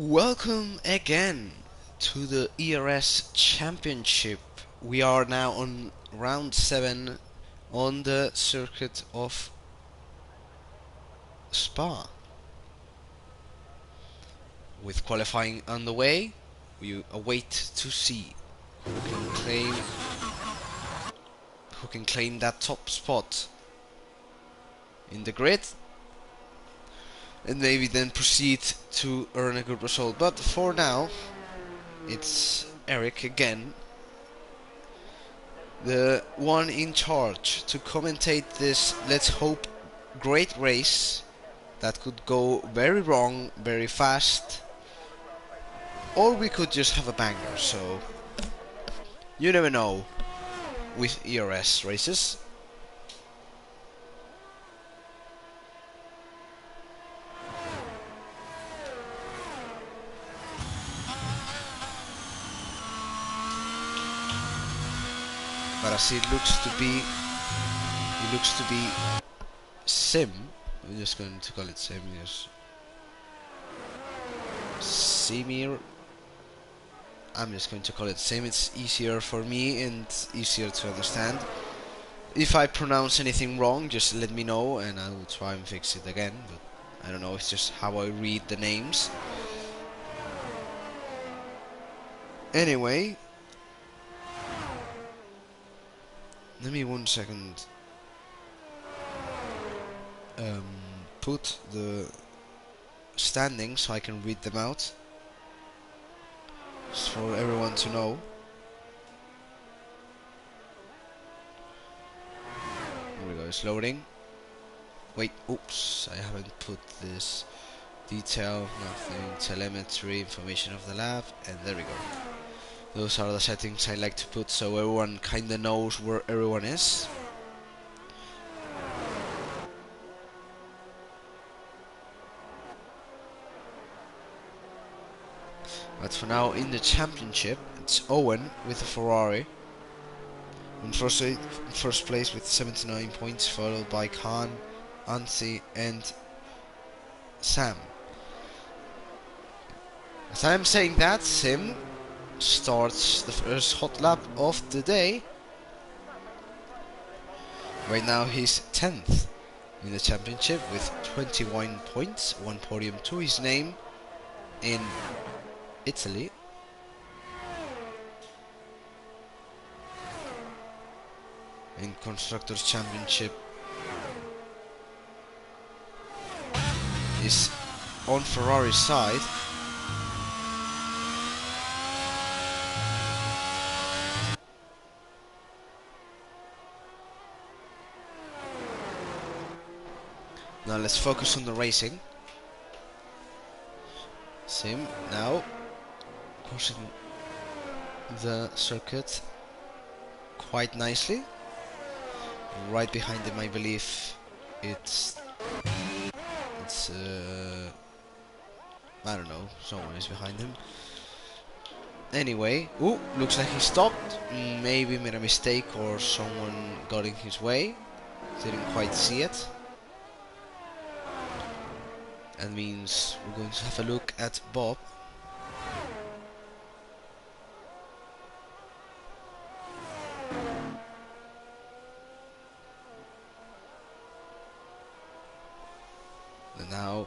Welcome again to the ERS Championship. We are now on round 7 on the circuit of Spa. With qualifying on the way, we await to see who can claim that top spot in the grid and maybe then proceed to earn a good result. But for now, it's Eric again, the one in charge to commentate this, let's hope, great race that could go very wrong very fast, or we could just have a banger. So you never know with ERS races. But as it looks to be Sim. We're just going to call it Sim. Yes. Simir. I'm just going to call it Sim. It's easier for me and easier to understand. If I pronounce anything wrong, just let me know and I will try and fix it again. But I don't know. It's just how I read the names. Anyway. Let me 1 second put the standings so I can read them out, just for everyone to know. Here we go, it's loading. Wait, oops, I haven't put this detail, nothing, telemetry, information of the lab, and there we go. Those are the settings I like to put so everyone kinda knows where everyone is. But for now, in the championship, it's Owen with a Ferrari in first place with 79 points, followed by Khan, Ansi, and Sam. As I'm saying that, Sim starts the first hot lap of the day. Right now he's 10th in the championship with 21 points, one podium to his name in Italy. In Constructors Championship is on Ferrari's side. Now let's focus on the racing. Sim now crossing the circuit quite nicely. Right behind him, I believe it's I don't know, someone is behind him. Anyway, ooh, looks like he stopped. Maybe made a mistake or someone got in his way. Didn't quite see it. That means we're going to have a look at Bob. And now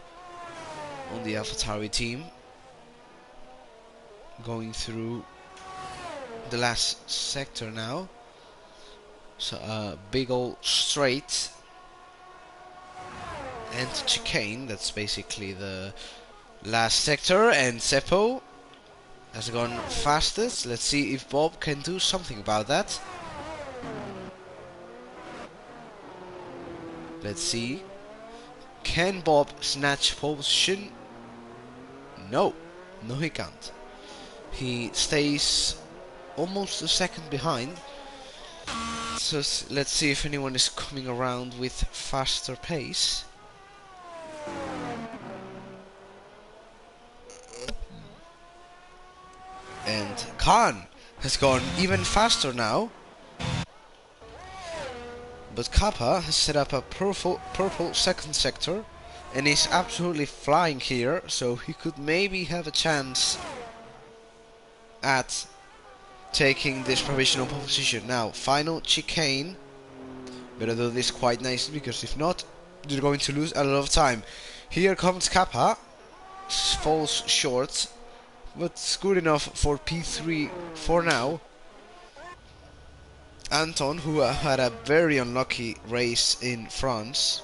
on the AlphaTauri team, going through the last sector now. So a big old straight and chicane, that's basically the last sector, and Seppo has gone fastest. Let's see if Bob can do something about that. Let's see. Can Bob snatch pole position? No, he can't. He stays almost a second behind. So let's see if anyone is coming around with faster pace. And Khan has gone even faster now. But Kappa has set up a purple second sector and he's absolutely flying here, so he could maybe have a chance at taking this provisional position. Now, final chicane. Better do this quite nicely, because if not, you're going to lose a lot of time. Here comes Kappa. Falls short, but it's good enough for P3 for now. Anton, who had a very unlucky race in France,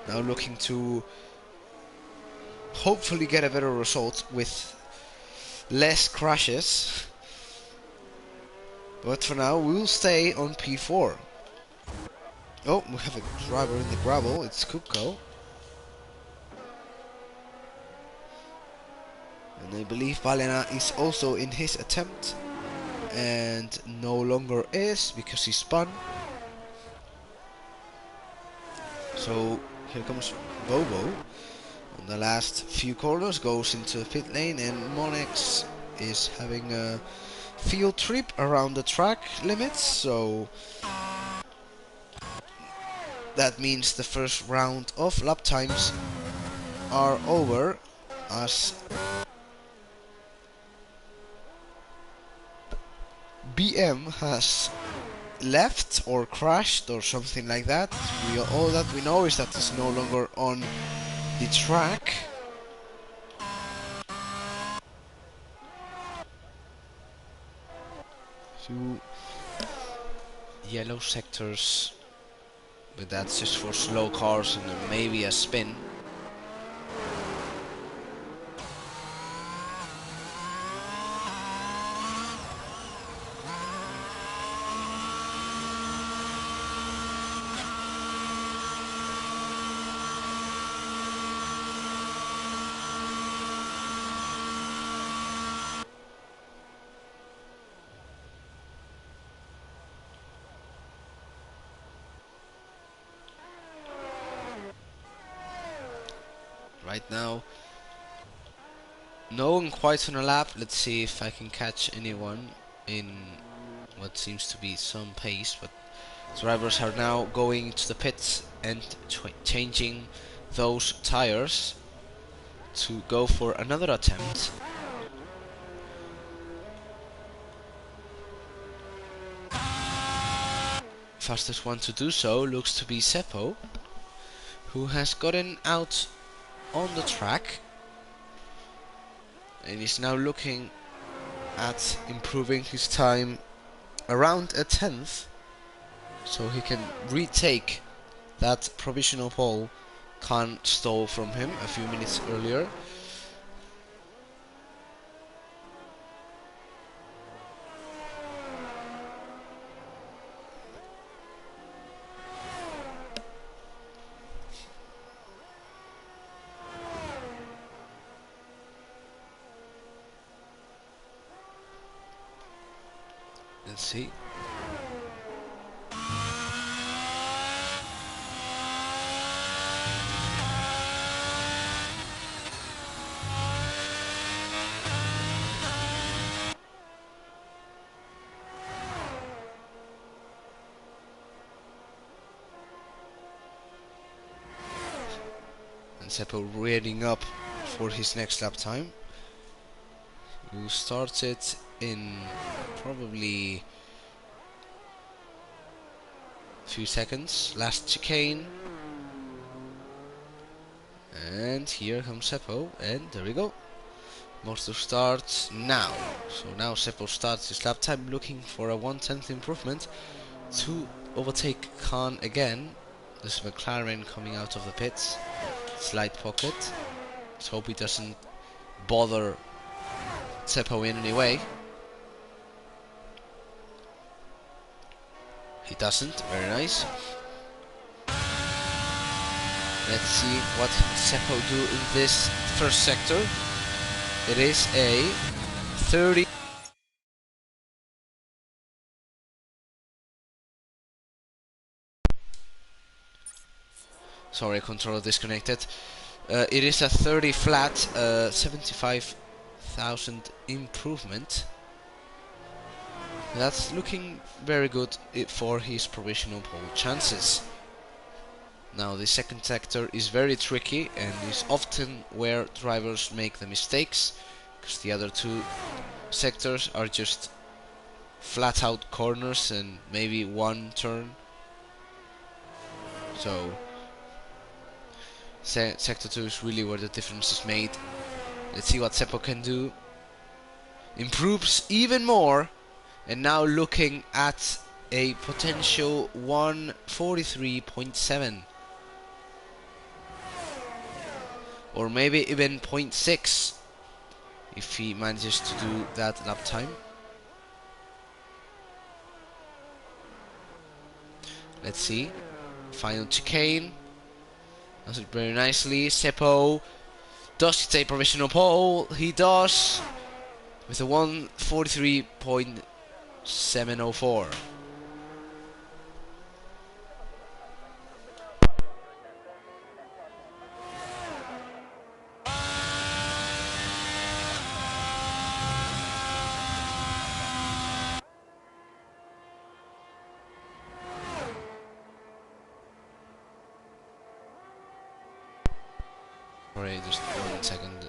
now looking to hopefully get a better result with less crashes. But for now, we'll stay on P4. Oh, we have a driver in the gravel. It's Kupko. And I believe Balena is also in his attempt. And no longer is, because he spun. So here comes Bobo. On the last few corners, goes into the pit lane, and Monex is having a field trip around the track limits. So that means the first round of lap times are over, as BM has left or crashed or something like that. All that we know is that it's no longer on the track. Two yellow sectors, but that's just for slow cars and maybe a spin. Right now, no one quite on a lap. Let's see if I can catch anyone in what seems to be some pace, but drivers are now going to the pits and changing those tires to go for another attempt. Fastest one to do so looks to be Seppo, who has gotten out on the track and is now looking at improving his time around a 10th, so he can retake that provisional pole Khan stole from him a few minutes earlier. Let's see. And Seppo readying up for his next lap time. We'll start it in probably a few seconds. Last chicane. And here comes Seppo, and there we go. Motor starts now. So now Seppo starts his lap time, looking for a 1/10 improvement to overtake Khan again. This is McLaren coming out of the pits. Slight pocket. Let's hope he doesn't bother Seppo in any way. He doesn't. Very nice. Let's see what Seppo do in this first sector. It is a 30. Sorry, controller disconnected. It is a 30 flat, 75,000 improvement. That's looking very good for his provisional pole chances. Now the second sector is very tricky and is often where drivers make the mistakes, because the other two sectors are just flat out corners and maybe one turn. So sector 2 is really where the difference is made. Let's see what Seppo can do. Improves even more, and now looking at a potential 143.7, or maybe even 0.6 if he manages to do that lap time. Let's see. Final chicane. Does it very nicely. Seppo, does he take provisional pole? He does, with a 143.704. Alright, just 1 second.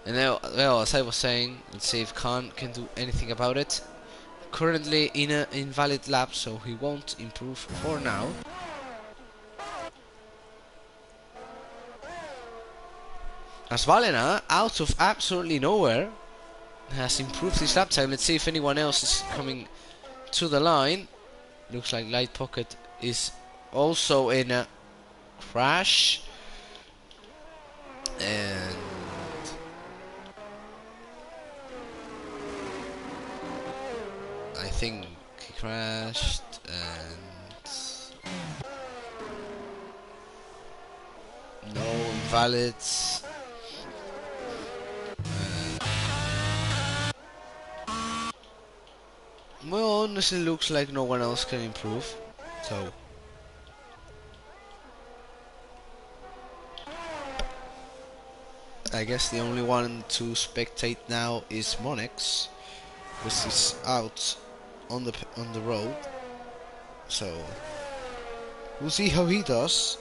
And now, well, as I was saying, let's see if Khan can do anything about it. Currently in an invalid lap, so he won't improve for now. As Valena, out of absolutely nowhere, has improved his lap time. Let's see if anyone else is coming to the line. Looks like Light Pocket is also in a crash. And I think he crashed, and no invalids. Well, honestly, looks like no one else can improve. So I guess the only one to spectate now is Monex, which is out on the road. So we'll see how he does.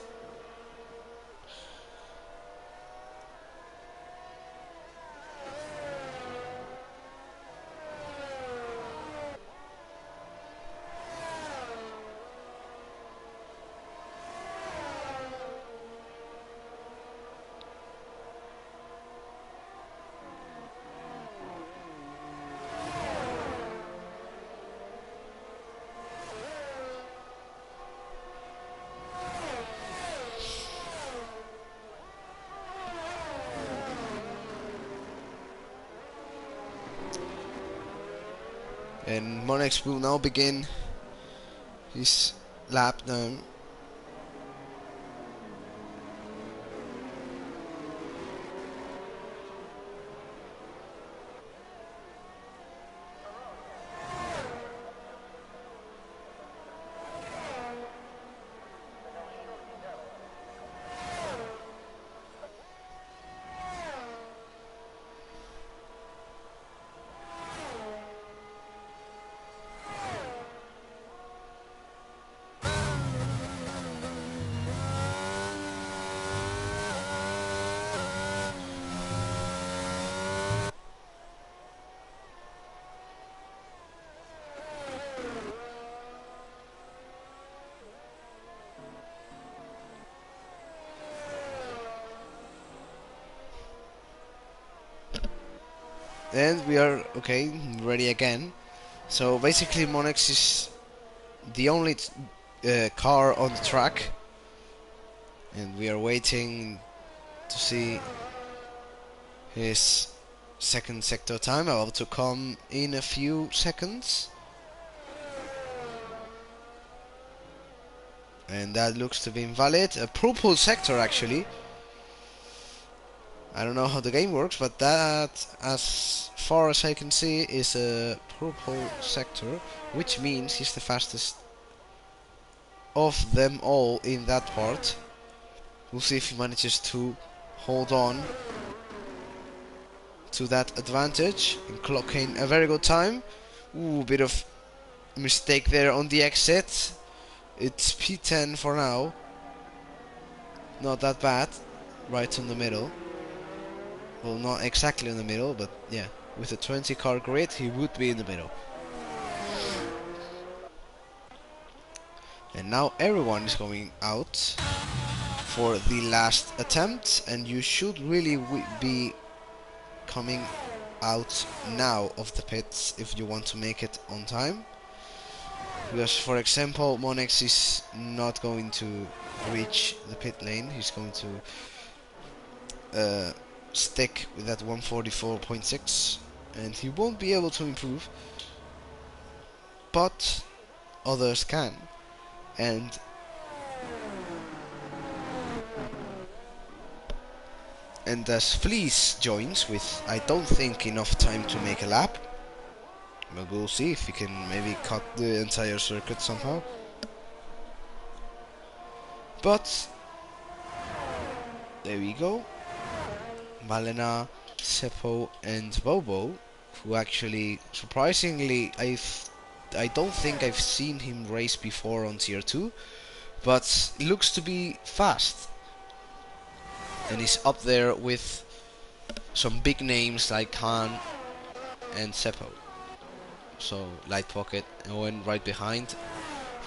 And Monex will now begin his lap down. And we are okay, ready again. So basically Monex is the only car on the track, and we are waiting to see his second sector time about to come in a few seconds. And that looks to be invalid. A purple sector actually. I don't know how the game works, but that, as far as I can see, is a purple sector, which means he's the fastest of them all in that part. We'll see if he manages to hold on to that advantage and clock in a very good time. Ooh, bit of mistake there on the exit. It's P10 for now. not that bad, right in the middle. Well, not exactly in the middle, but yeah, with a 20 car grid, he would be in the middle. And now everyone is going out for the last attempt, and you should really be coming out now of the pits if you want to make it on time. Because, for example, Monex is not going to reach the pit lane. He's going to stick with that 144.6, and he won't be able to improve, but others can. And as Fleece joins with, I don't think, enough time to make a lap, but we'll see if he can maybe cut the entire circuit somehow. But there we go. Balena, Seppo and Bobo, who actually, surprisingly, I don't think I've seen him race before on tier 2, but looks to be fast. And he's up there with some big names like Khan and Seppo. So Light Pocket and Owen right behind,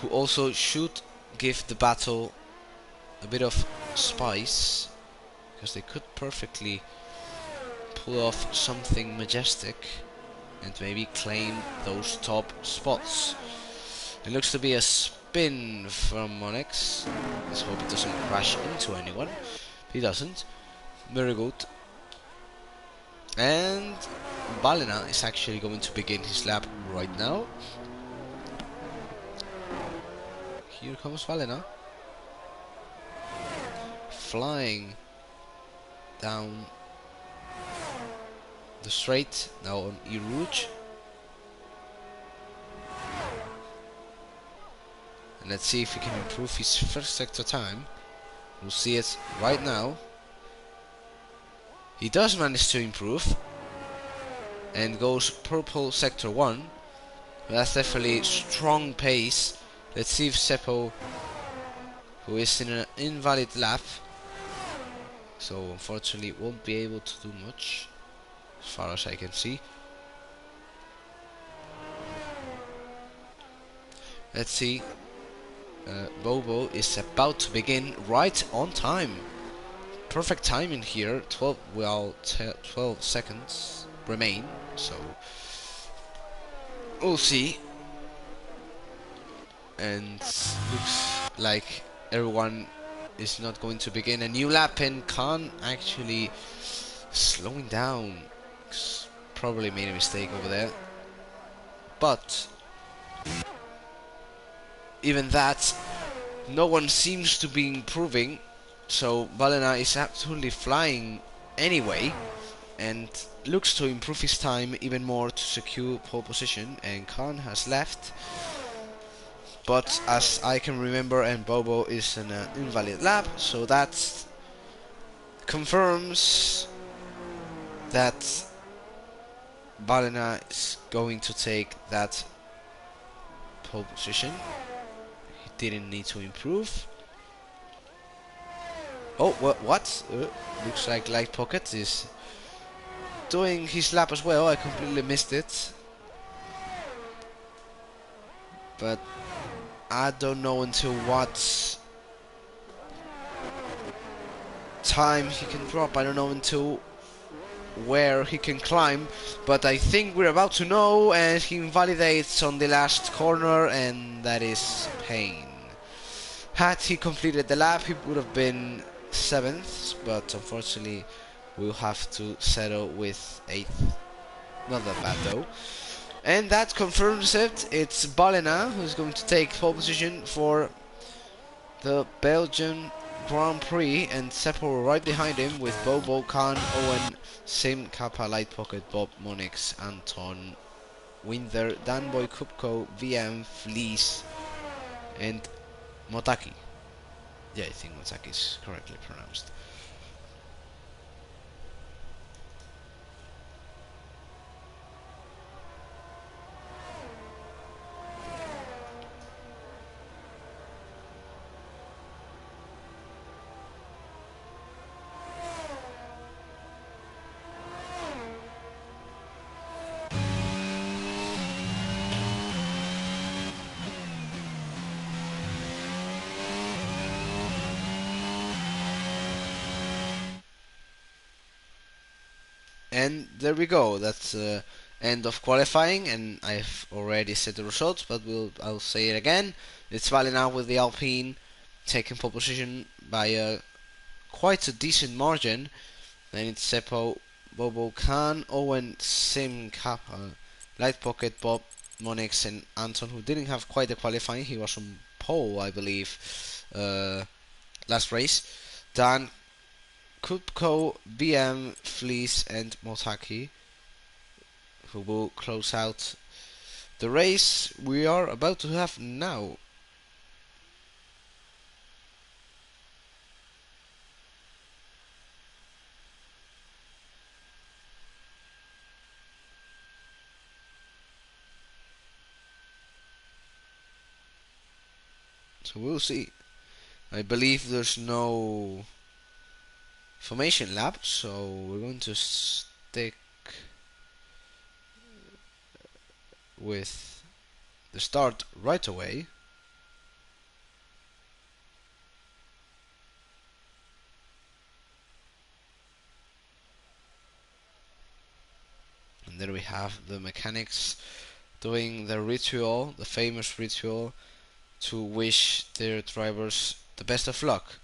who also should give the battle a bit of spice, because they could perfectly pull off something majestic and maybe claim those top spots. It looks to be a spin from Monex. Let's hope it doesn't crash into anyone. He doesn't. Very good. And Balena is actually going to begin his lap right now. Here comes Balena, flying down the straight, now on E Rouge. And let's see if he can improve his first sector time. We'll see it right now. He does manage to improve and goes purple sector 1. That's definitely strong pace. Let's see if Seppo, who is in an invalid lap, so unfortunately won't be able to do much as far as I can see. Let's see. Bobo is about to begin right on time. Perfect timing here. 12 seconds remain, so we'll see. And looks like everyone is not going to begin a new lap, and Khan actually slowing down. Probably made a mistake over there, but even that, no one seems to be improving. So Balena is absolutely flying anyway, and looks to improve his time even more to secure pole position. And Khan has left, but as I can remember, and Bobo is in an invalid lap, so that confirms that Balena is going to take that pole position. He didn't need to improve. Oh, what? Looks like Light Pocket is doing his lap as well. I completely missed it, but I don't know until what time he can drop. I don't know until where he can climb, but I think we're about to know, and he invalidates on the last corner, and that is pain. Had he completed the lap, he would have been 7th, but unfortunately we'll have to settle with 8th. Not that bad though. And that confirms it. It's Balena who's going to take pole position for the Belgian Grand Prix, and Seppo right behind him with Bobo, Khan, Owen, Sim, Kappa, Light Pocket, Bob, Monix, Anton, Winder, Danboy, Kupko, VM, Fleece, and Motaki. Yeah, I think Motaki is correctly pronounced. And there we go. That's end of qualifying, and I've already said the results, but I'll say it again. It's Valina with the Alpine taking pole position by quite a decent margin. Then it's Seppo, Bobo Khan, Owen, Sim, Kappa, Light Pocket, Bob, Monix, and Anton, who didn't have quite the qualifying. He was on pole, I believe, last race. Dan, Kupko, BM, Fleece, and Motaki, who will close out the race we are about to have now. So we'll see. I believe there's no formation lap, so we're going to stick with the start right away. And there we have the mechanics doing the ritual, the famous ritual, to wish their drivers the best of luck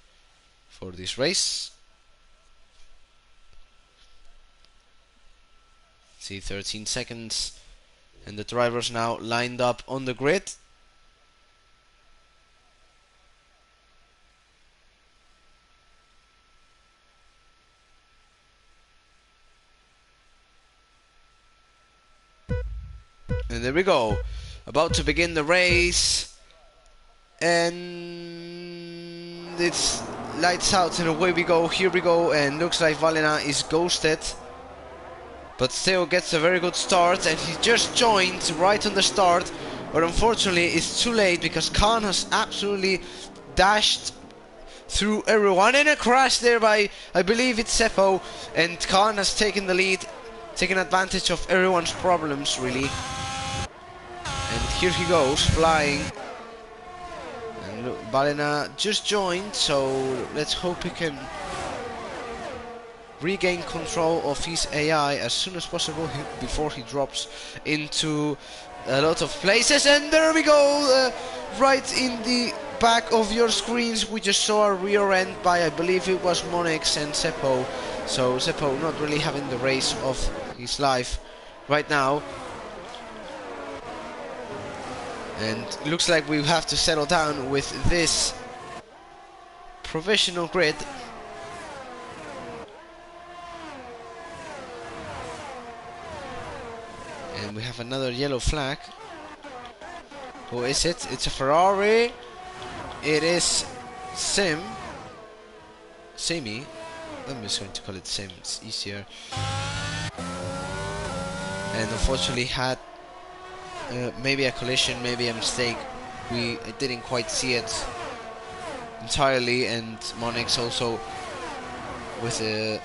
for this race. See, 13 seconds, and the drivers now lined up on the grid. And there we go, about to begin the race, and it's lights out and away we go. Here we go, and looks like Valina is ghosted, but still gets a very good start, and he just joined right on the start, but unfortunately it's too late because Khan has absolutely dashed through everyone, and a crash there by, I believe it's Seppo, and Khan has taken the lead, taken advantage of everyone's problems really. And here he goes, flying. And look, Valina just joined, so let's hope he can regain control of his AI as soon as possible before he drops into a lot of places. And there we go, right in the back of your screens we just saw a rear end by, I believe it was Monix and Seppo. So Seppo not really having the race of his life right now. And looks like we have to settle down with this provisional grid. And we have another yellow flag. Who is it? It's a Ferrari. It is Simi. I'm just going to call it Sim, it's easier. And unfortunately had maybe a collision, maybe a mistake. I didn't quite see it entirely, and Monix also with a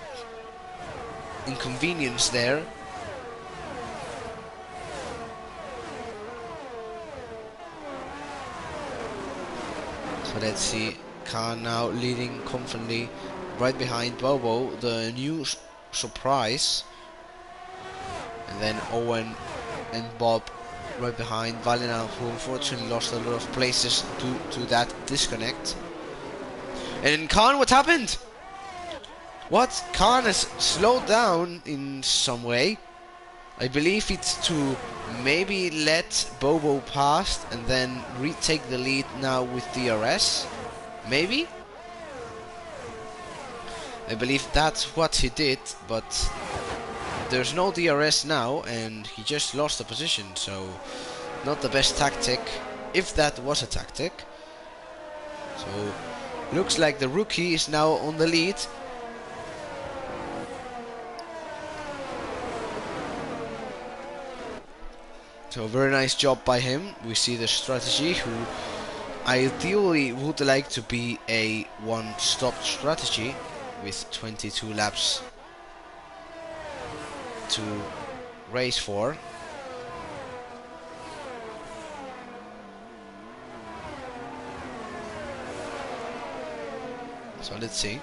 inconvenience there. So let's see, Khan now leading confidently right behind Bobo, the new surprise, and then Owen and Bob right behind Valina, who unfortunately lost a lot of places due to that disconnect. And Khan, what happened? What? Khan has slowed down in some way. I believe it's to maybe let Bobo pass and then retake the lead now with DRS. Maybe? I believe that's what he did, but there's no DRS now and he just lost the position, so not the best tactic, if that was a tactic. So looks like the rookie is now on the lead. So very nice job by him. We see the strategy, who ideally would like to be a one-stop strategy with 22 laps to race for. So let's see.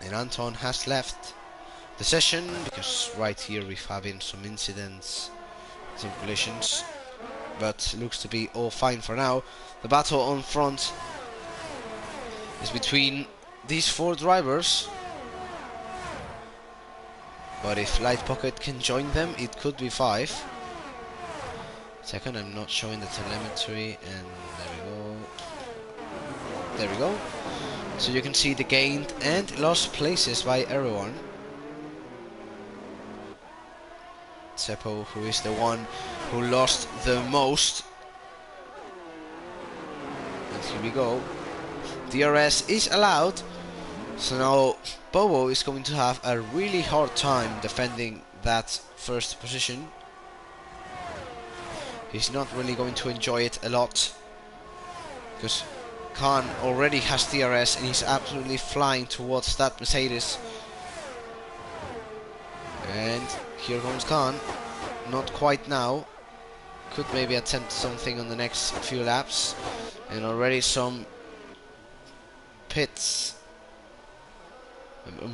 And Anton has left the session, because right here we've having some incidents, some collisions, but looks to be all fine for now. The battle on front is between these 4 drivers, but if Light Pocket can join them, it could be 5. Second, I'm not showing the telemetry, and there we go. So you can see the gained and lost places by everyone. Seppo, who is the one who lost the most. And here we go. DRS is allowed. So now Bobo is going to have a really hard time defending that first position. He's not really going to enjoy it a lot, because Khan already has DRS and he's absolutely flying towards that Mercedes. And here comes Khan. Not quite now. Could maybe attempt something on the next few laps. And already some pits.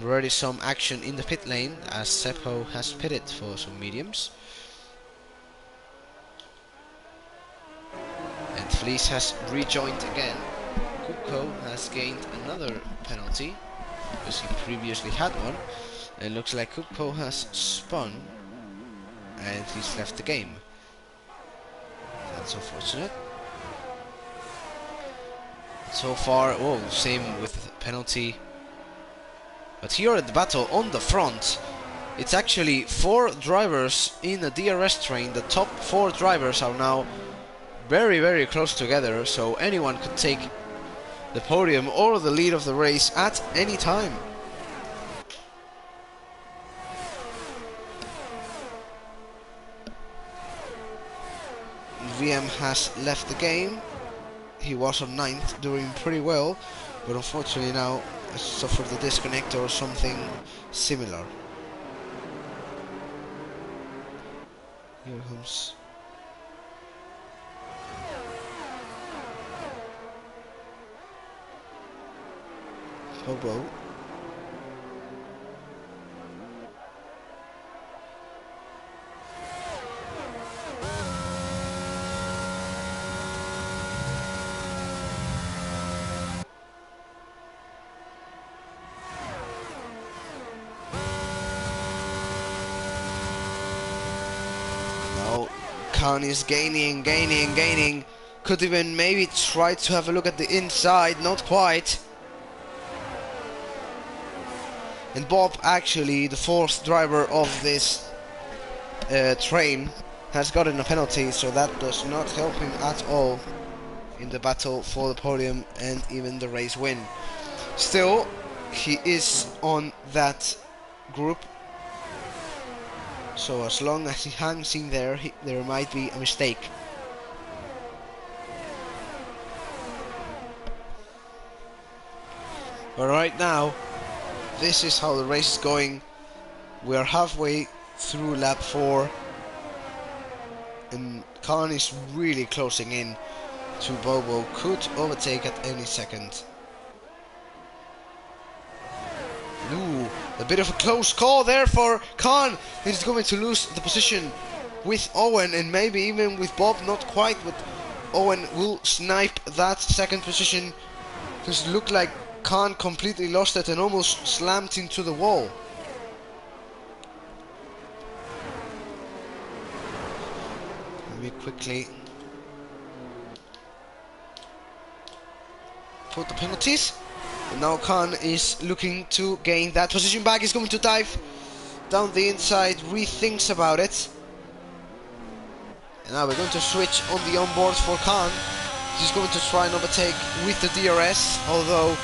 Already some action in the pit lane, as Seppo has pitted for some mediums. And Felice has rejoined again. Kupko has gained another penalty, because he previously had one. And it looks like Kupko has spun and he's left the game. That's unfortunate. So far, oh, same with penalty. But here at the battle on the front, it's actually 4 drivers in the DRS train. The top 4 drivers are now very, very close together, so anyone could take the podium or the lead of the race at any time. VM has left the game. He was on 9th, doing pretty well, but unfortunately now suffered a disconnect or something similar. Here comes Bobo. Khan is gaining. Could even maybe try to have a look at the inside, not quite. And Bob, actually the 4th driver of this train, has gotten a penalty, so that does not help him at all in the battle for the podium and even the race win. Still, he is on that group. So as long as he hangs in there, there might be a mistake. But right now, this is how the race is going. We are halfway through lap 4. And Khan is really closing in to Bobo. Could overtake at any second. Ooh, a bit of a close call there for Khan. He's going to lose the position with Owen and maybe even with Bob, not quite, but Owen will snipe that 2nd position, because it looked like Khan completely lost it and almost slammed into the wall. Let me quickly put the penalties. And now Khan is looking to gain that position back. He's going to dive down the inside, rethinks about it. And now we're going to switch on the onboards for Khan. He's going to try and overtake with the DRS, although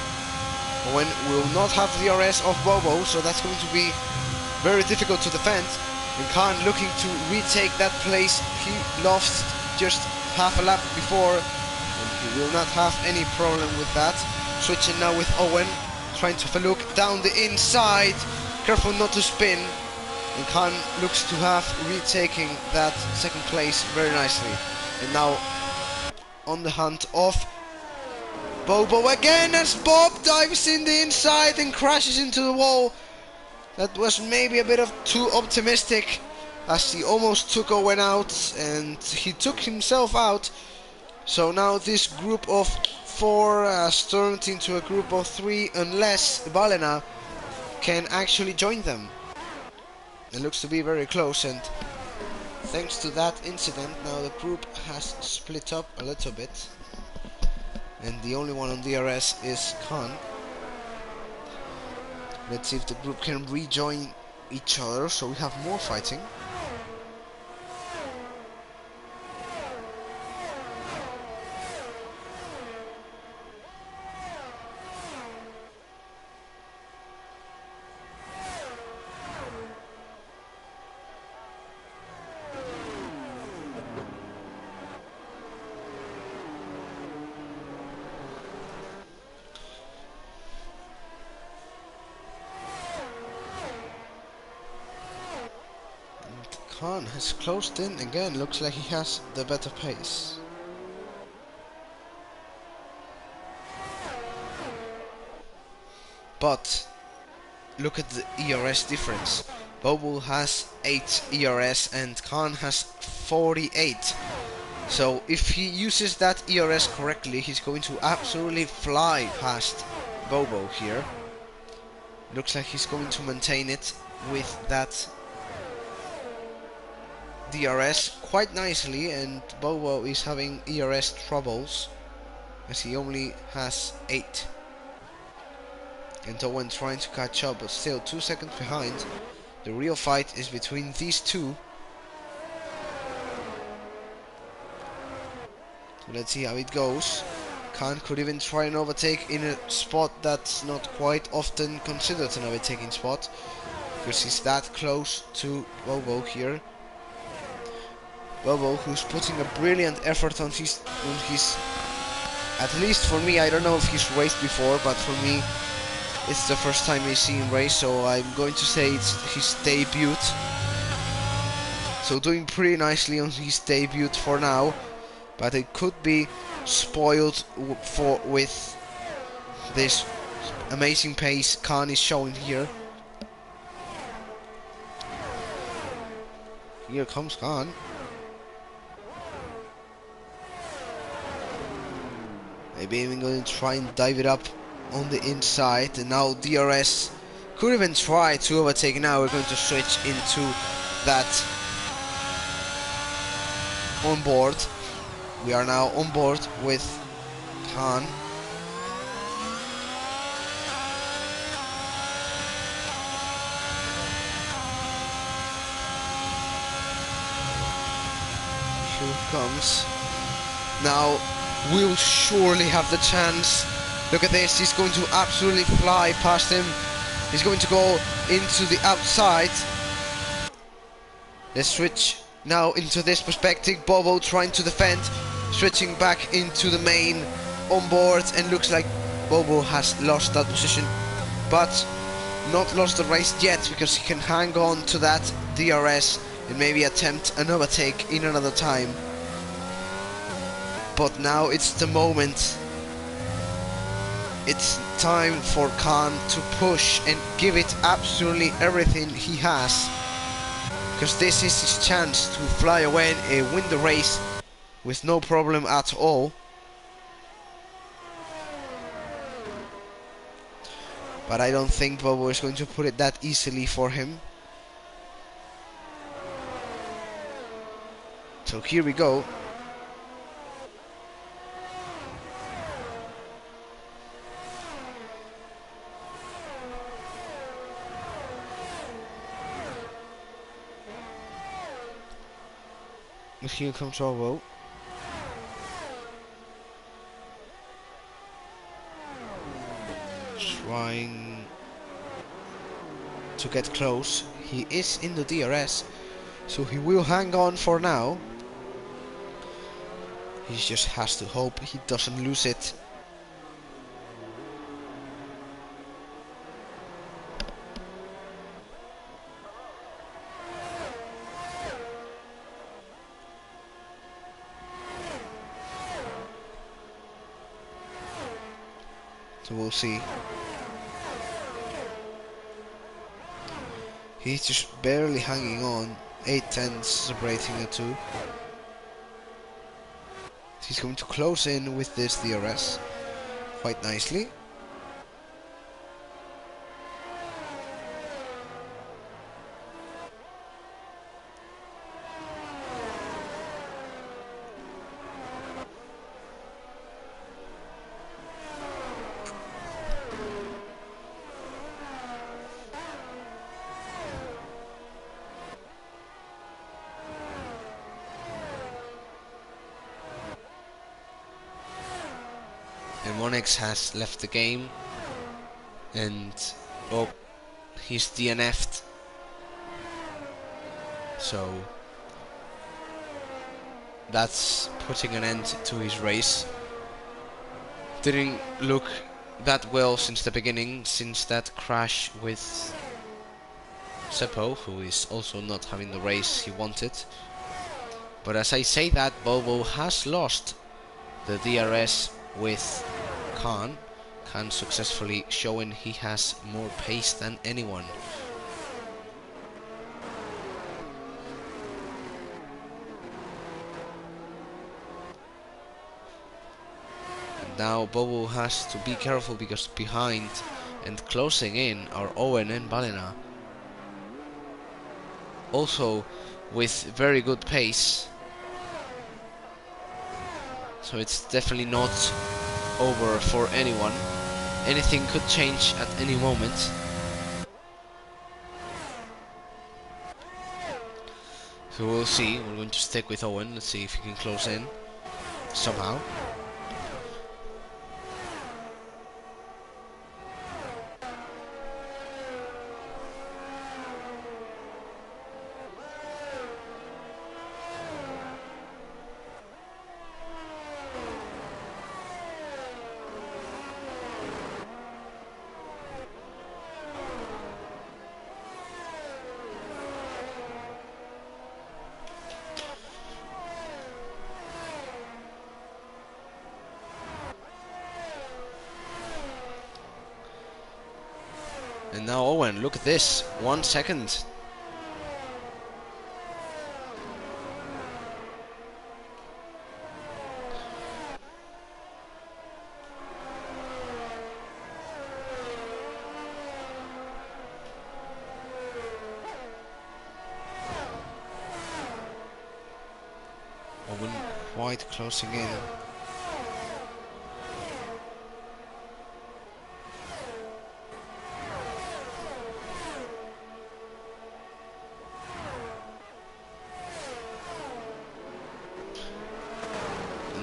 Owen will not have the DRS of Bobo, so that's going to be very difficult to defend. And Khan looking to retake that place he lost just half a lap before, and he will not have any problem with that. Switching now with Owen, trying to have a look down the inside, careful not to spin, and Khan looks to have retaking that 2nd place very nicely. And now on the hunt of Bobo again, as Bob dives in the inside and crashes into the wall. That was maybe a bit of too optimistic, as he almost took Owen out and he took himself out. So now this group of 4 has turned into a group of 3 unless Balena can actually join them. It looks to be very close, and thanks to that incident now the group has split up a little bit, and the only one on DRS is Khan. Let's see if the group can rejoin each other so we have more fighting. Khan has closed in again, looks like he has the better pace. But look at the ERS difference. Bobo has 8 ERS and Khan has 48. So if he uses that ERS correctly, he's going to absolutely fly past Bobo here. Looks like he's going to maintain it with that DRS quite nicely, and Bobo is having ERS troubles as he only has 8. And Owen trying to catch up, but still 2 seconds behind. The real fight is between these two. So let's see how it goes. Khan could even try an overtake in a spot that's not quite often considered an overtaking spot, because he's that close to Bobo here. Bobo, who's putting a brilliant effort on his, at least for me, I don't know if he's raced before, but for me it's the first time I see him race, so I'm going to say it's his debut. So doing pretty nicely on his debut for now, but it could be spoiled with this amazing pace Khan is showing here. Here comes Khan. Maybe even going to try and dive it up on the inside, and now DRS could even try to overtake. Now we're going to switch into that on board. We are now on board with Khan. Here it comes. Now we'll surely have the chance. Look at this, he's going to absolutely fly past him. He's going to go into the outside. Let's switch now into this perspective. Bobo trying to defend, switching back into the main on board, and looks like Bobo has lost that position, but not lost the race yet, because he can hang on to that DRS and maybe attempt an overtake in another time. But now it's the moment. It's time for Khan to push and give it absolutely everything he has, because this is his chance to fly away and win the race with no problem at all. But I don't think Bobo is going to put it that easily for him. So here we go. Here comes Bobo. Trying to get close. He is in the DRS, so he will hang on for now. He just has to hope he doesn't lose it. So we'll see. He's just barely hanging on. 8 tenths separating the two. He's going to close in with this DRS quite nicely. And Monex has left the game, and oh, he's DNF'd. So that's putting an end to his race. Didn't look that well since the beginning, since that crash with Seppo, who is also not having the race he wanted. But as I say that, Bobo has lost the DRS with Khan. Khan successfully showing he has more pace than anyone. And now Bobo has to be careful because behind and closing in are Owen and Balena. Also with very good pace. So it's definitely not over for anyone. Anything could change at any moment. So we'll see. We're going to stick with Owen. Let's see if he can close in somehow. And now Owen, look at this, 1 second. Owen quite closing in.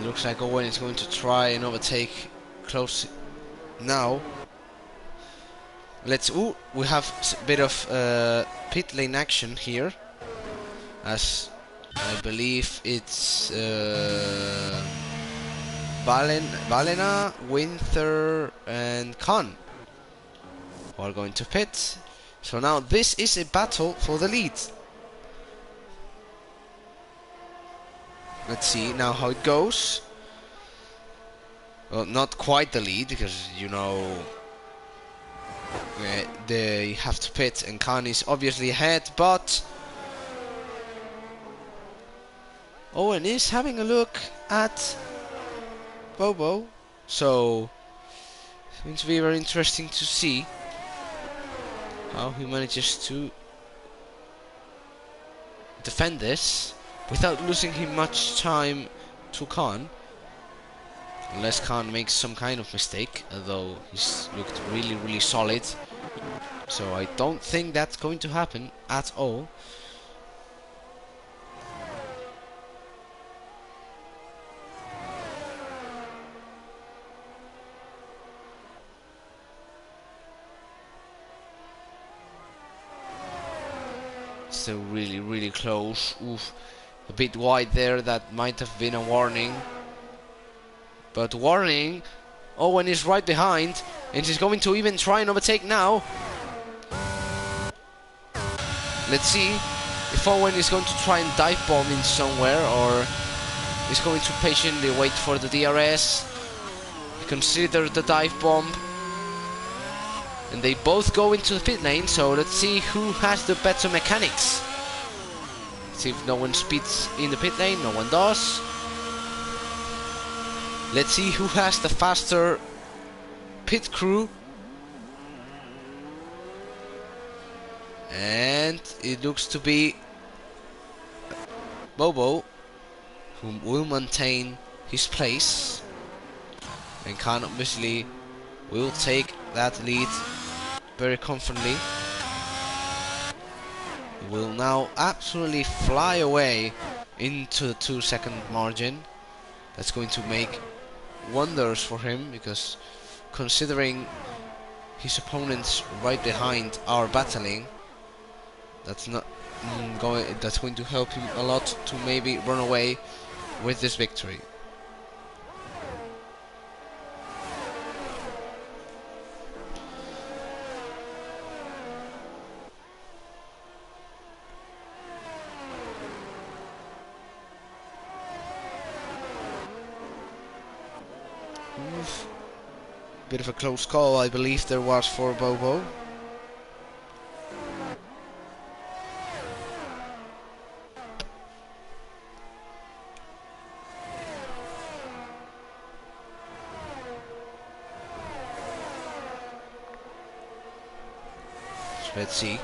Looks like Owen is going to try and overtake close now. Let's. Ooh, we have a bit of pit lane action here, as I believe it's Balena, Winter, and Khan who are going to pit. So now this is a battle for the lead. Let's see now how it goes. Well, not quite the lead, because you know they have to pit and Khan is obviously ahead, but Owen is having a look at Bobo, so it's going to be very interesting to see how he manages to defend this without losing him much time to Khan. Unless Khan makes some kind of mistake, although he's looked really solid. So I don't think that's going to happen at all. Still really close. Oof. A bit wide there, that might have been a warning. But warning, Owen is right behind, and he's going to even try and overtake now. Let's see if Owen is going to try and dive bomb in somewhere, or is going to patiently wait for the DRS. Consider the dive bomb. and they both go into the pit lane, so let's see who has the better mechanics. See if no one speeds in the pit lane. No one does. Let's see who has the faster pit crew. And it looks to be Bobo, who will maintain his place, and Khan obviously will take that lead very confidently. He will now absolutely fly away into the 2-second margin. That's going to make wonders for him, because considering his opponents right behind are battling, that's not that's going to help him a lot to maybe run away with this victory. Bit of a close call, I believe there was, for Bobo. So let's see.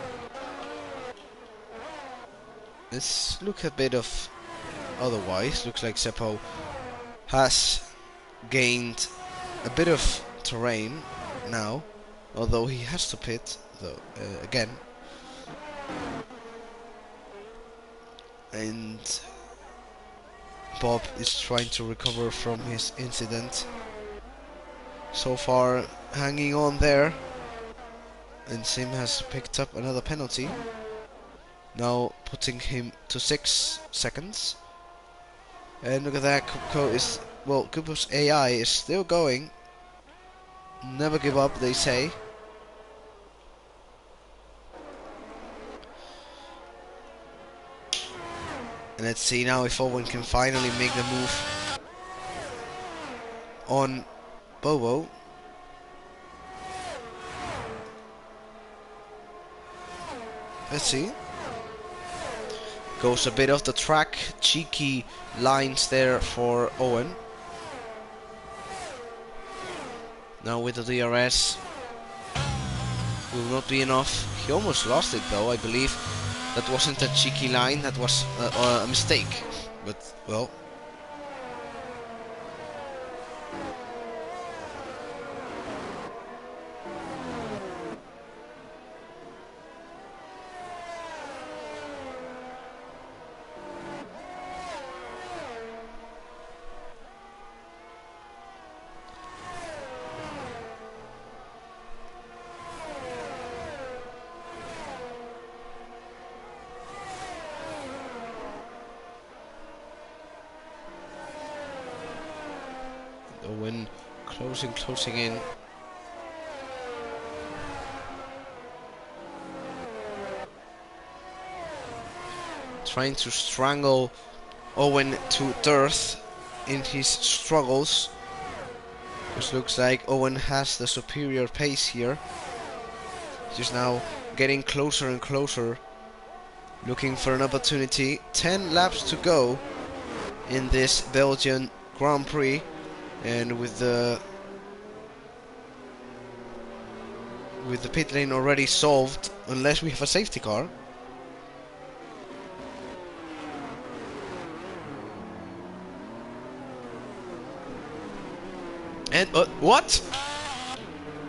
Let's look a bit of otherwise. Looks like Seppo has gained a bit of terrain now, although he has to pit though again, and Bob is trying to recover from his incident. So far hanging on there, and Sim has picked up another penalty, now putting him to 6 seconds. And look at that, Kupko is, well, Kupko's AI is still going. Never give up, they say. And let's see now if Owen can finally make the move on Bobo. Let's see. Goes a bit off the track. Cheeky lines there for Owen. Now with the DRS, will not be enough. He almost lost it though, I believe. That wasn't a cheeky line, that was a mistake. But, well. Owen closing in. Trying to strangle Owen to death in his struggles. Just looks like Owen has the superior pace here. He's now getting closer and closer, looking for an opportunity. 10 laps to go in this Belgian Grand Prix. And with the pit lane already solved, unless we have a safety car. And what?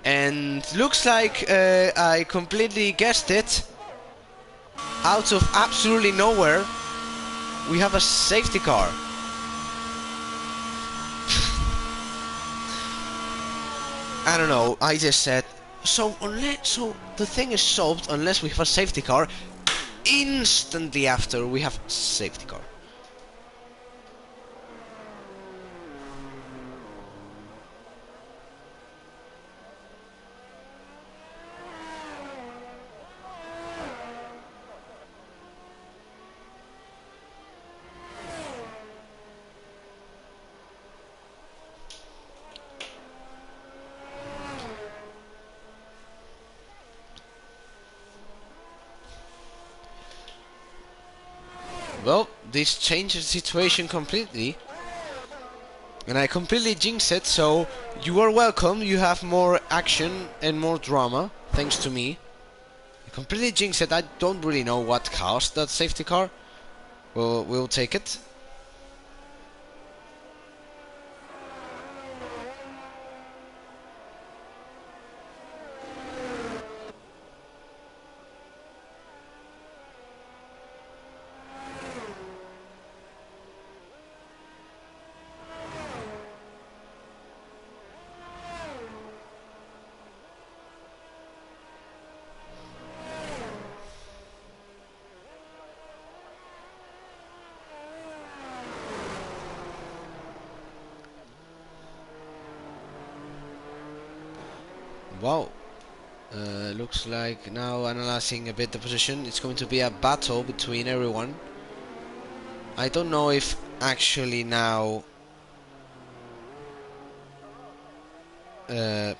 And looks like I completely guessed it. Out of absolutely nowhere, we have a safety car. I don't know, I just said, so the thing is solved unless we have a safety car. Instantly after we have safety car. Well, this changes the situation completely. And I completely jinxed it, so you are welcome. You have more action and more drama, thanks to me. I completely jinxed it. I don't really know what caused that safety car. Well, we'll take it. Wow. Looks like now analyzing a bit the position, it's going to be a battle between everyone. I don't know if actually now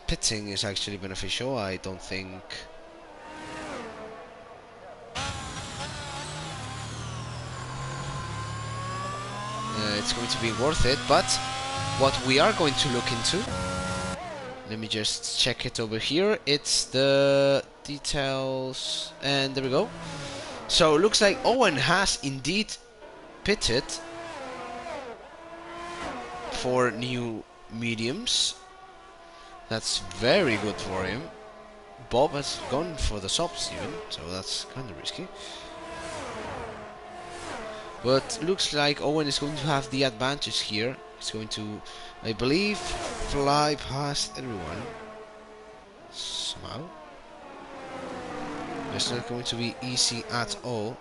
pitting is actually beneficial. I don't think. It's going to be worth it, but what we are going to look into, let me just check it over here. It's the details, and there we go. So it looks like Owen has indeed pitted for new mediums. That's very good for him. Bob has gone for the softs even, so that's kind of risky. But looks like Owen is going to have the advantage here. He's going to, I believe, fly past everyone. Somehow. It's not going to be easy at all.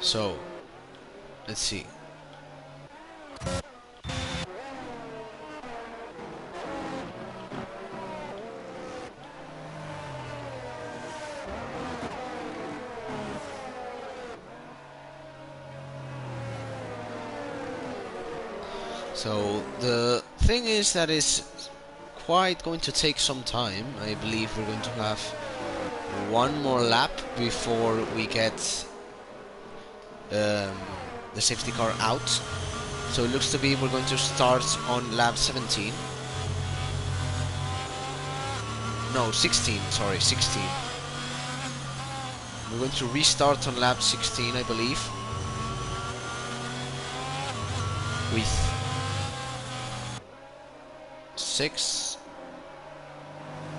So, let's see. So the thing is that it's quite going to take some time. I believe we're going to have one more lap before we get the safety car out. So it looks to be we're going to start on lap 17. No, 16, sorry, 16. We're going to restart on lap 16, I believe. With 6.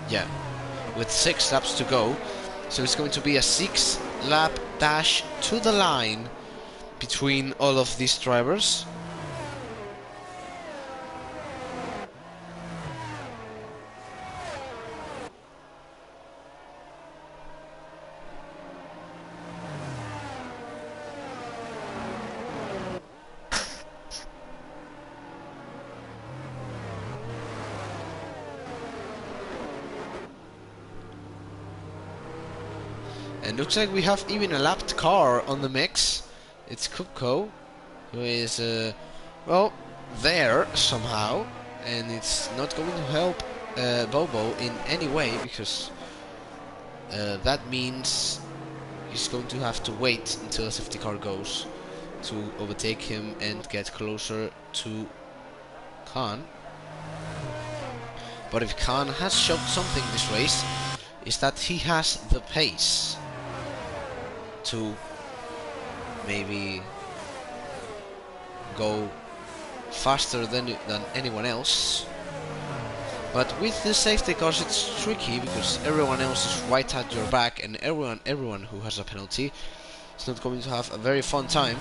Yeah, with 6 laps to go. So it's going to be a 6-lap dash to the line between all of these drivers. And looks like we have even a lapped car on the mix. It's Kupko, who is, well, there somehow. And it's not going to help Bobo in any way, because that means he's going to have to wait until the safety car goes to overtake him and get closer to Khan. But if Khan has showed something this race, is that he has the pace to maybe go faster than anyone else. But with the safety cars it's tricky, because everyone else is right at your back, and everyone who has a penalty is not going to have a very fun time.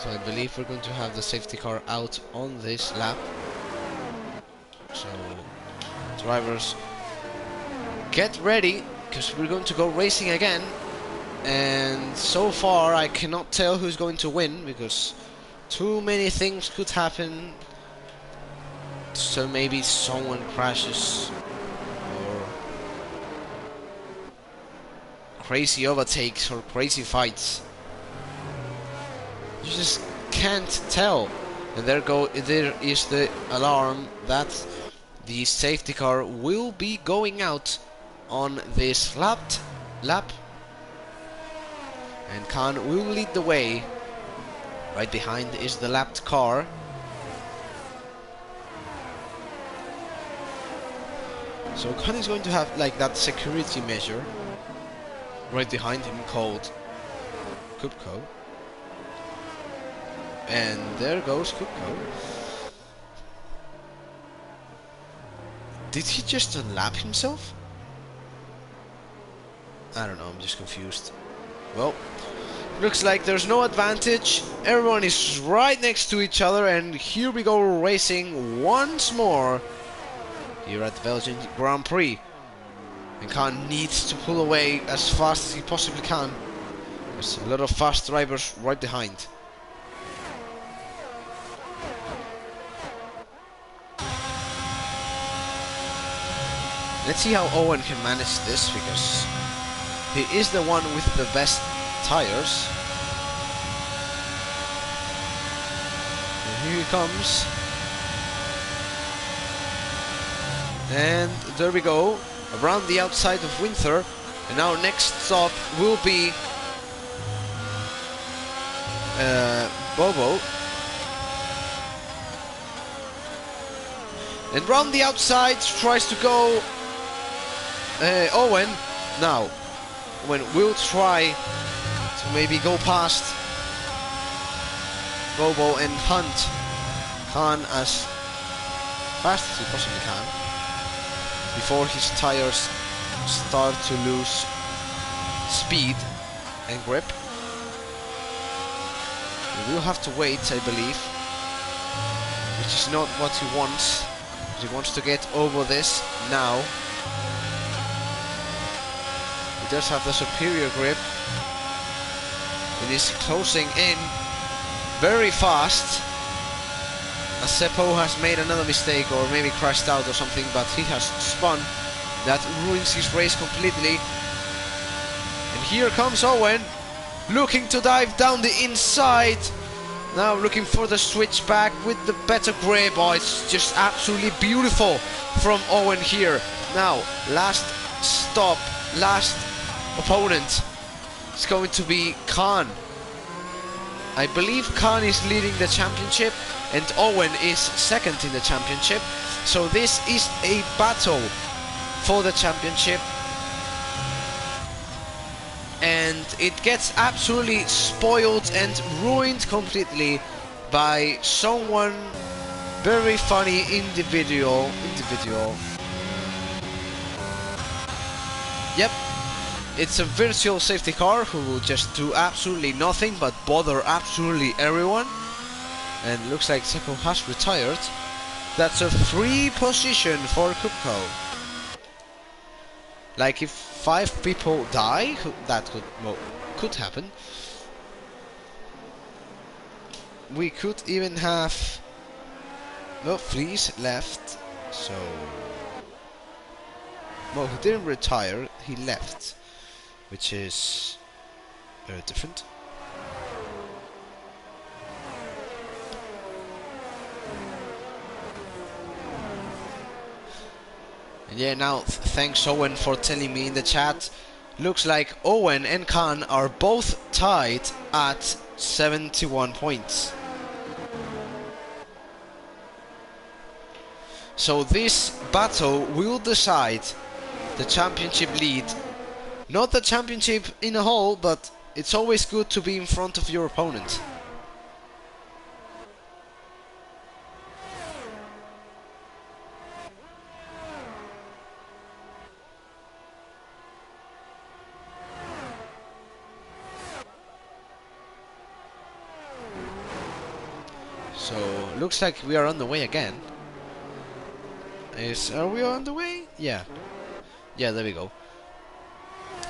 So I believe we're going to have the safety car out on this lap. So drivers, get ready, because we're going to go racing again. And so far I cannot tell who's going to win, because too many things could happen. So maybe someone crashes, or crazy overtakes, or crazy fights. You just can't tell. And there is the alarm that the safety car will be going out on this lap. And Khan will lead the way. Right behind is the lapped car. So Khan is going to have like that security measure right behind him called Kupko. And there goes Kupko. Did he just unlap himself? I don't know, I'm just confused. Well, looks like there's no advantage. Everyone is right next to each other, and here we go racing once more here at the Belgian Grand Prix. And Khan needs to pull away as fast as he possibly can. There's a lot of fast drivers right behind. Let's see how Owen can manage this, because he is the one with the best tires. And here he comes. And there we go, around the outside of Winter. And our next stop will be Bobo. And round the outside tries to go Owen. Now, Owen will try to maybe go past Bobo and hunt Khan as fast as he possibly can before his tires start to lose speed and grip. We will have to wait, I believe, which is not what he wants. He wants to get over this now. He does have the superior grip. It is closing in very fast. As Seppo has made another mistake, or maybe crashed out or something, but he has spun. That ruins his race completely. And here comes Owen, looking to dive down the inside. Now looking for the switch back with the better grip. Oh, it's just absolutely beautiful from Owen here. Now, last stop, last opponent is going to be Khan. I believe Khan is leading the championship and Owen is second in the championship. So this is a battle for the championship. And it gets absolutely spoiled and ruined completely by someone very funny individual. Yep, it's a virtual safety car who will just do absolutely nothing but bother absolutely everyone. And looks like Seppo has retired. That's a free position for Kupko. Like if 5 people die, that could happen. We could even have Fleece left. So well, he didn't retire, he left, which is very different. And yeah, now thanks Owen for telling me in the chat. Looks like Owen and Khan are both tied at 71 points. So this battle will decide the championship lead. Not the championship in a whole, but it's always good to be in front of your opponent. So looks like we are on the way again. Are we on the way? Yeah. Yeah, there we go.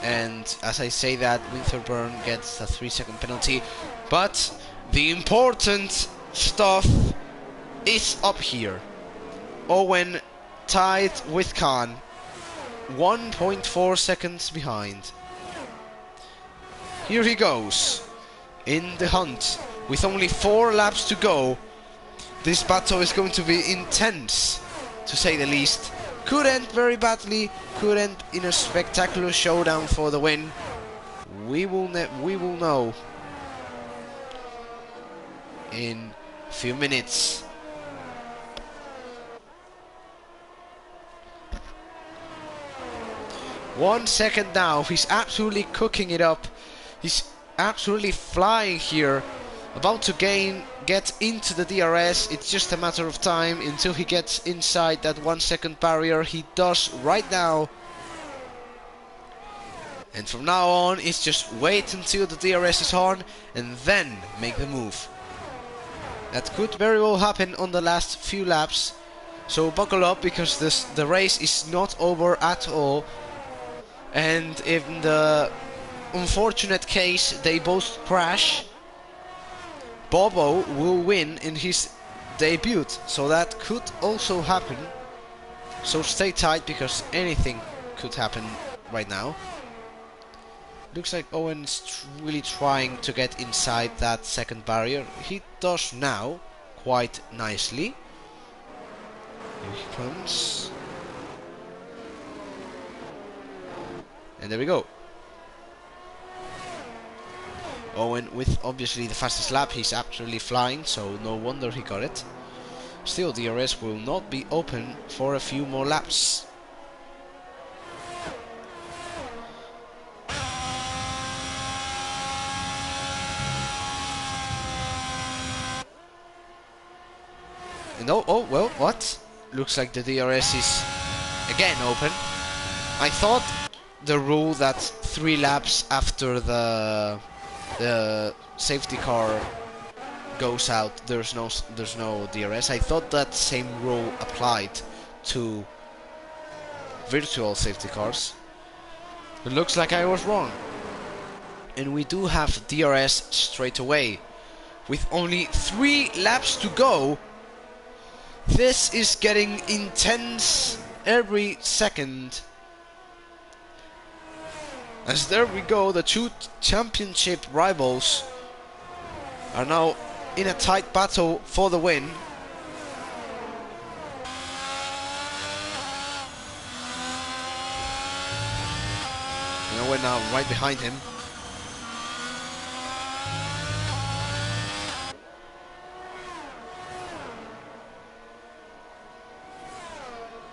And as I say that, Winterburn gets a 3-second penalty, but the important stuff is up here. Owen tied with Khan, 1.4 seconds behind. Here he goes, in the hunt, with only 4 laps to go. This battle is going to be intense, to say the least. Could end very badly, could end in a spectacular showdown for the win. We will know in a few minutes. One second now, he's absolutely cooking it up. He's absolutely flying here. About to get into the DRS. It's just a matter of time until he gets inside that 1 second barrier. He does right now. And from now on, it's just wait until the DRS is on and then make the move. That could very well happen on the last few laps. So buckle up, because the race is not over at all. And in the unfortunate case they both crash, Bobo will win in his debut, so that could also happen. So stay tight, because anything could happen right now. Looks like Owen's really trying to get inside that second barrier. He does now, quite nicely. Here he comes. And there we go. Owen with obviously the fastest lap. He's absolutely flying, so no wonder he got it. Still, DRS will not be open for a few more laps. No, oh, well, what? Looks like the DRS is again open. I thought the rule that 3 laps after the safety car goes out, there's no DRS. I thought that same rule applied to virtual safety cars. It looks like I was wrong. And we do have DRS straight away. With only 3 laps to go, this is getting intense every second. As there we go, the 2 championship rivals are now in a tight battle for the win. And we're now right behind him.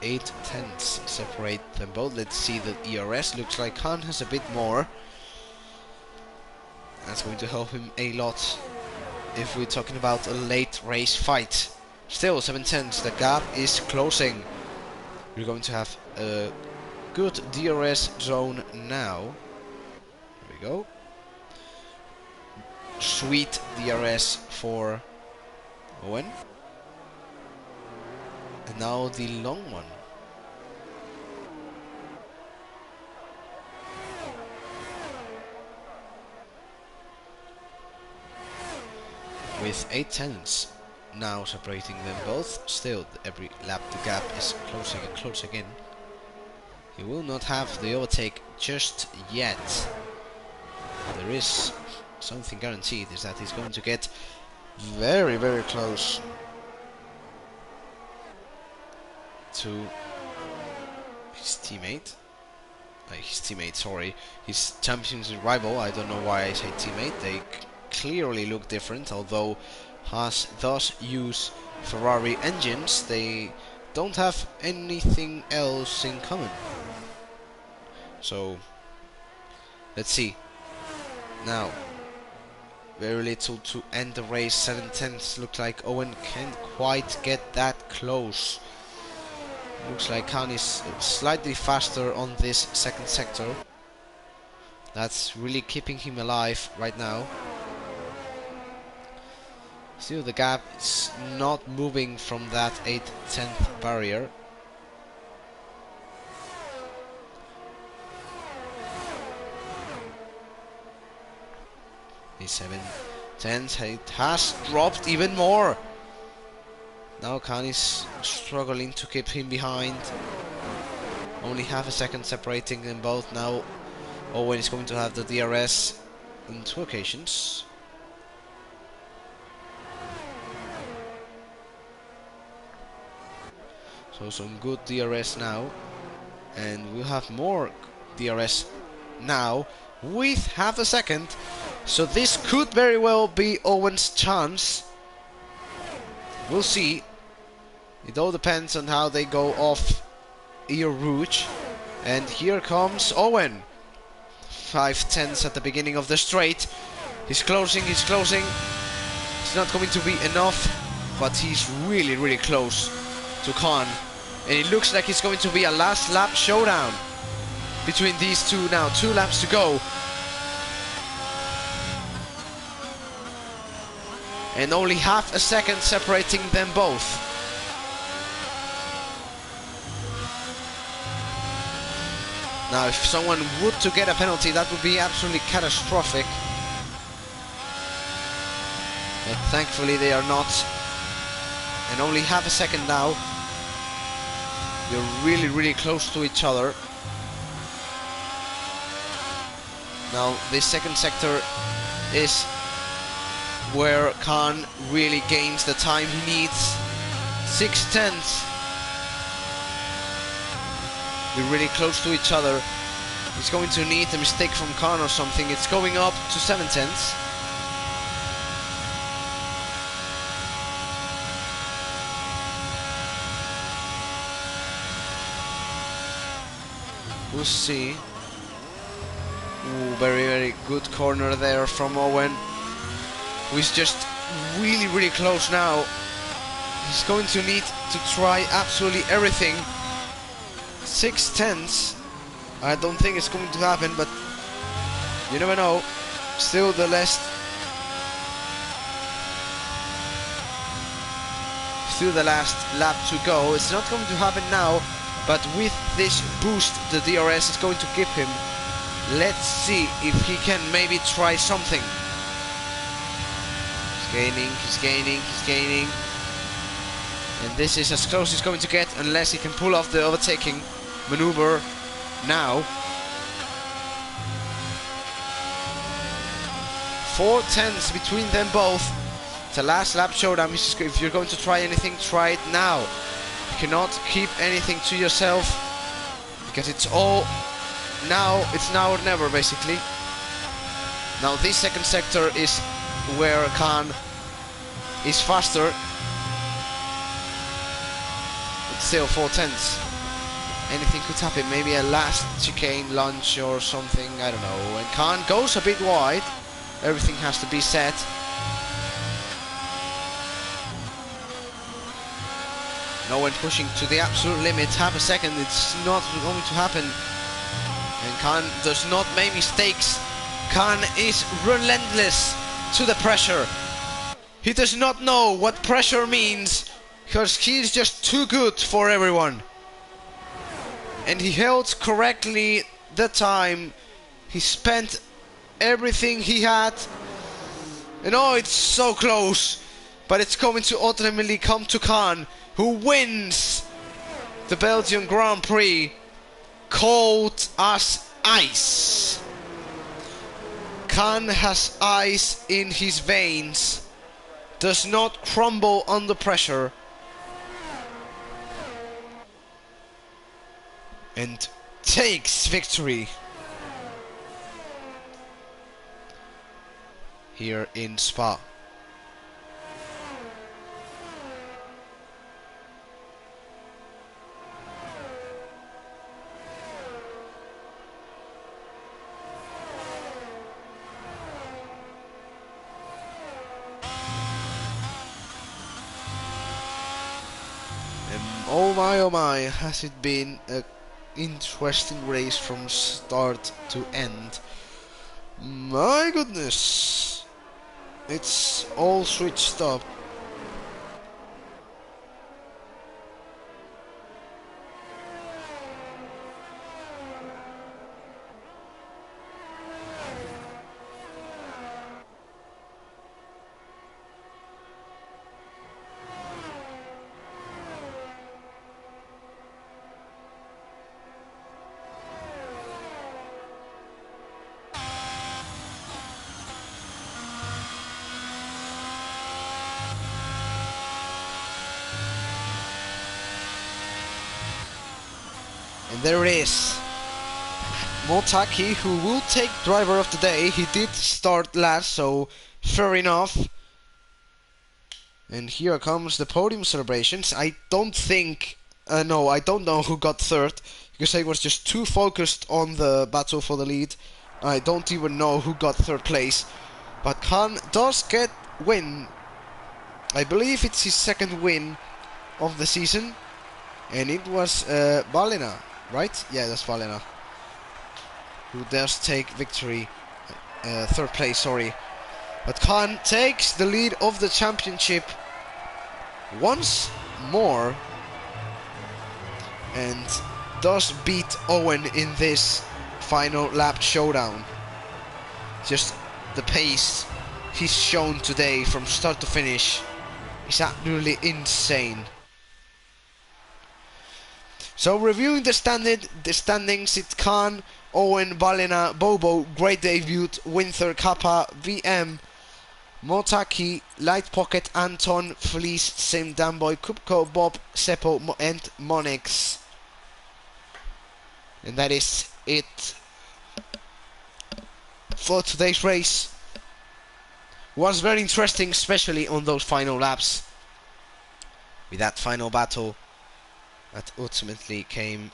Eight tenths separate them both. Let's see the ERS. Looks like Khan has a bit more. That's going to help him a lot if we're talking about a late race fight. Still 7 tenths. The gap is closing. We're going to have a good DRS zone now. There we go. Sweet DRS for Owen. And now the long one. With 8 tenths now separating them both. Still, every lap the gap is closing and closing in. He will not have the overtake just yet. There is something guaranteed, is that he's going to get very, very close to his teammate. Sorry. His championship rival. I don't know why I say teammate. They clearly look different, although Haas does use Ferrari engines. They don't have anything else in common. So let's see. Now, very little to end the race. 7 tenths. Look like Owen can't quite get that close. Looks like Khan is slightly faster on this second sector. That's really keeping him alive right now. Still, the gap is not moving from that 8/10 barrier. The 7/10, it has dropped even more. Now Khan is struggling to keep him behind. Only half a second separating them both now. Owen is going to have the DRS on 2 occasions. So some good DRS now, and we'll have more DRS now with half a second. So this could very well be Owen's chance. We'll see. It all depends on how they go off Eau Rouge. And here comes Owen. 5/10 at the beginning of the straight. He's closing, he's closing. It's not going to be enough, but he's really, really close to Khan. And it looks like it's going to be a last lap showdown between these two now. 2 laps to go. And only half a second separating them both. Now, if someone would to get a penalty, that would be absolutely catastrophic. But thankfully they are not. And only half a second now. They're really, really close to each other. Now, this second sector is where Khan really gains the time he needs. 6/10. We're really close to each other. He's going to need a mistake from Khan or something. It's going up to 7/10. We'll see. Ooh, very, very good corner there from Owen, who is just really, really close now. He's going to need to try absolutely everything. 6/10. I don't think it's going to happen, but you never know. Still the last lap to go. It's not going to happen now, but with this boost the DRS is going to give him. Let's see if he can maybe try something. He's gaining, he's gaining, he's gaining. And this is as close as he's going to get unless he can pull off the overtaking maneuver now. 4/10 between them both. It's a last lap showdown. If you're going to try anything, try it now. You cannot keep anything to yourself, because it's all now. It's now or never, basically. Now this second sector is where Khan is faster. It's still 4/10. Anything could happen. Maybe a last chicane launch or something. I don't know. And Khan goes a bit wide. Everything has to be set. No one pushing to the absolute limit. Half a second. It's not going to happen. And Khan does not make mistakes. Khan is relentless to the pressure. He does not know what pressure means, because he's just too good for everyone. And he held correctly the time. He spent everything he had. And oh, it's so close. But it's going to ultimately come to Khan, who wins the Belgian Grand Prix. Cold as ice. Khan has ice in his veins. Does not crumble under pressure. And takes victory here in Spa. Oh my, has it been a interesting race from start to end. My goodness, it's all switched up. And there it is. Motaki, who will take driver of the day. He did start last, so fair enough. And here comes the podium celebrations. I don't think... no, I don't know who got third, because I was just too focused on the battle for the lead. I don't even know who got third place. But Khan does get win. I believe it's his second win of the season. And it was Valina, right? Yeah, that's Valina, who does take victory. Third place, sorry. But Khan takes the lead of the championship once more and does beat Owen in this final lap showdown. Just the pace he's shown today from start to finish is absolutely insane. So reviewing the standings, it's Khan, Owen, Valina, Bobo, great debut, Winther, Kappa, VM, Motaki, Light Pocket, Anton, Felice, Sim, Damboy, Kupko, Bob, Seppo, and Monix. And that is it for today's race. Was very interesting, especially on those final laps, with that final battle that ultimately came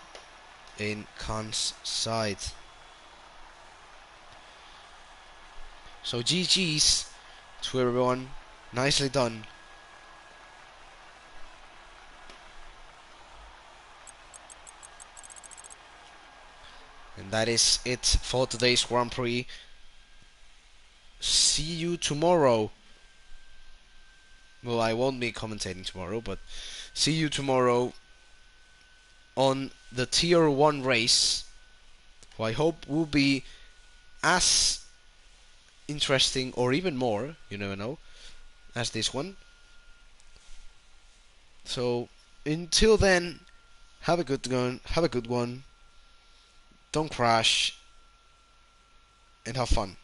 in Khan's side. So GG's to everyone, nicely done. And that is it for today's Grand Prix. See you tomorrow. Well, I won't be commentating tomorrow, but see you tomorrow on the Tier 1 race, who I hope will be as interesting, or even more, you never know, as this one. So until then, have a good one, don't crash, and have fun.